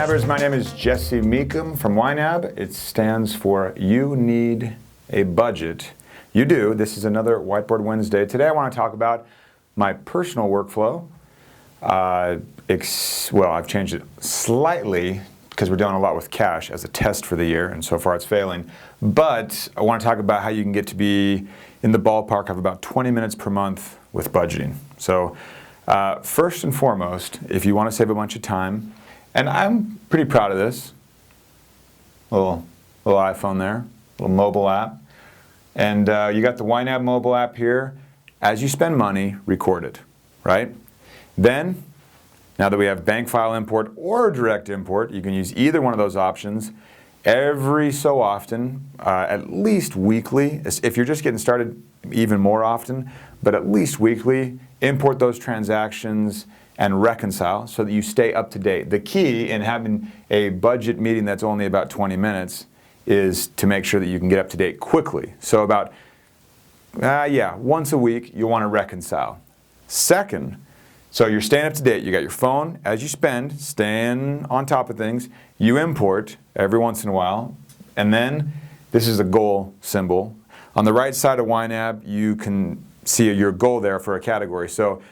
YNABers, my name is Jesse Meekum from YNAB. It stands for You Need a Budget. You do. This is another Whiteboard Wednesday. Today I want to talk about my personal workflow. Well, I've changed it slightly because we're dealing a lot with cash as a test for the year, and so far it's failing. But I want to talk about how you can get to be in the ballpark of about 20 minutes per month with budgeting. So first and foremost, if you want to save a bunch of time, and I'm pretty proud of this, little iPhone there, little mobile app, and you got the YNAB mobile app here. As you spend money, record it, right? Then, now that we have bank file import or direct import, you can use either one of those options every so often, at least weekly. If you're just getting started, even more often, but at least weekly, import those transactions and reconcile so that you stay up to date. The key in having a budget meeting that's only about 20 minutes is to make sure that you can get up to date quickly. So about, once a week, you'll want to reconcile. Second, so you're staying up to date. You got your phone. As you spend, staying on top of things, you import every once in a while. And then, this is a goal symbol. On the right side of YNAB, you can see your goal there for a category. So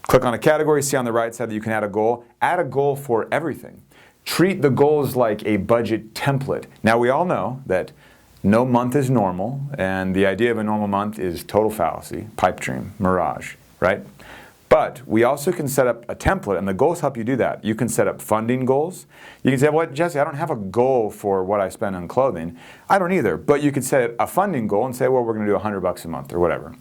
click on a category, see on the right side that you can add a goal. Add a goal for everything. Treat the goals like a budget template. Now we all know that no month is normal, and the idea of a normal month is total fallacy, pipe dream, mirage, right? But we also can set up a template, and the goals help you do that. You can set up funding goals. You can say, well, Jesse, I don't have a goal for what I spend on clothing. I don't either, but you could set a funding goal and say, well, we're going to do $100 a month or whatever.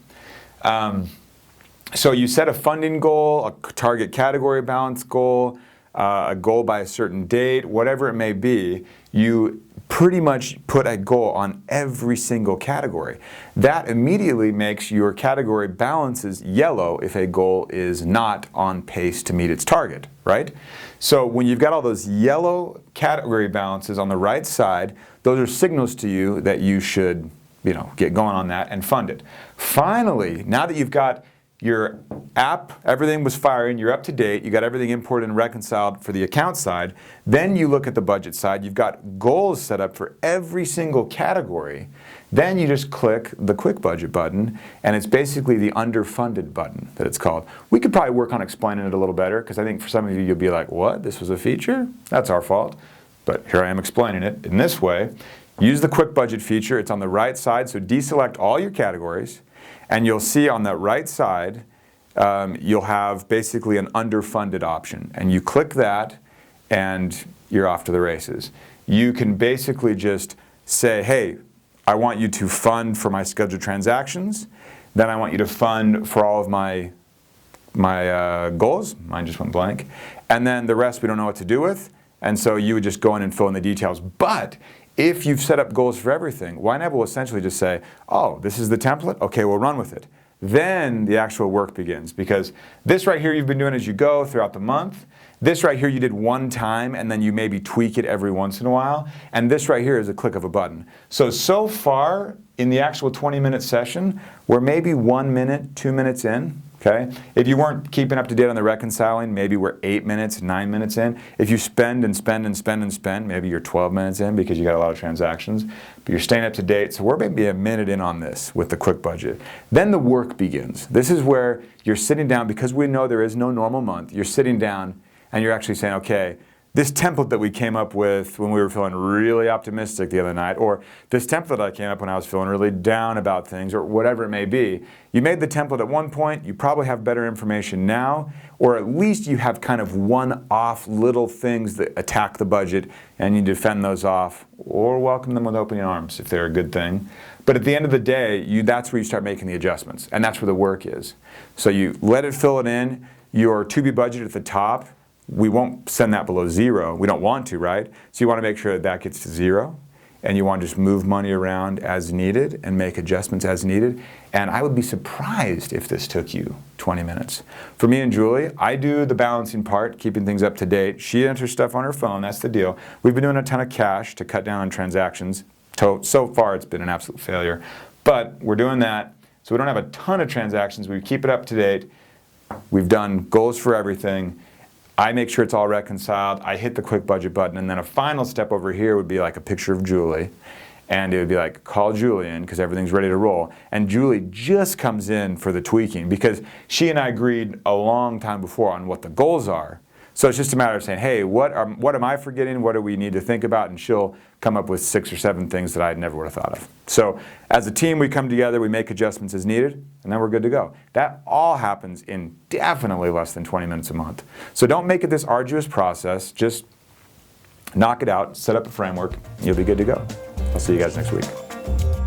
So you set a funding goal, a target category balance goal, a goal by a certain date, whatever it may be. You pretty much put a goal on every single category. That immediately makes your category balances yellow if a goal is not on pace to meet its target, right? So when you've got all those yellow category balances on the right side, those are signals to you that you should, get going on that and fund it. Finally, now that you've got your app, everything was firing, you're up to date, you got everything imported and reconciled for the account side, then you look at the budget side, you've got goals set up for every single category, then you just click the quick budget button, and it's basically the underfunded button that it's called. We could probably work on explaining it a little better, because I think for some of you, you'll be like, what, this was a feature? That's our fault. But here I am explaining it in this way. Use the quick budget feature, it's on the right side, so deselect all your categories, and you'll see on the right side, you'll have basically an underfunded option. And you click that, and you're off to the races. You can basically just say, hey, I want you to fund for my scheduled transactions. Then I want you to fund for all of my goals. Mine just went blank. And then the rest we don't know what to do with. And so you would just go in and fill in the details. But if you've set up goals for everything, YNAB will essentially just say, oh, this is the template? Okay, we'll run with it. Then the actual work begins, because this right here you've been doing as you go throughout the month. This right here you did one time, and then you maybe tweak it every once in a while. And this right here is a click of a button. So far in the actual 20-minute session, we're maybe 1 minute, 2 minutes in. Okay? If you weren't keeping up to date on the reconciling, maybe we're 8 minutes, 9 minutes in. If you spend and spend and spend and spend, maybe you're 12 minutes in because you got a lot of transactions, but you're staying up to date. So we're maybe a minute in on this with the quick budget. Then the work begins. This is where you're sitting down, because we know there is no normal month. You're sitting down and you're actually saying, okay, this template that we came up with when we were feeling really optimistic the other night, or this template I came up when I was feeling really down about things, or whatever it may be. You made the template at one point, you probably have better information now, or at least you have kind of one-off little things that attack the budget, and you defend those off, or welcome them with open arms if they're a good thing. But at the end of the day, that's where you start making the adjustments, and that's where the work is. So you let it fill it in, your to-be budget at the top. We won't send that below 0. We don't want to, right? So you want to make sure that that gets to 0, and you want to just move money around as needed and make adjustments as needed. And I would be surprised if this took you 20 minutes. For me and Julie, I do the balancing part, keeping things up to date. She enters stuff on her phone, that's the deal. We've been doing a ton of cash to cut down on transactions. So far, it's been an absolute failure. But we're doing that, so we don't have a ton of transactions. We keep it up to date. We've done goals for everything. I make sure it's all reconciled. I hit the quick budget button, and then a final step over here would be like a picture of Julie. And it would be like, call Julie in because everything's ready to roll. And Julie just comes in for the tweaking because she and I agreed a long time before on what the goals are. So it's just a matter of saying, hey, what am I forgetting? What do we need to think about? And she'll come up with 6 or 7 things that I never would have thought of. So as a team, we come together, we make adjustments as needed, and then we're good to go. That all happens in definitely less than 20 minutes a month. So don't make it this arduous process. Just knock it out, set up a framework, and you'll be good to go. I'll see you guys next week.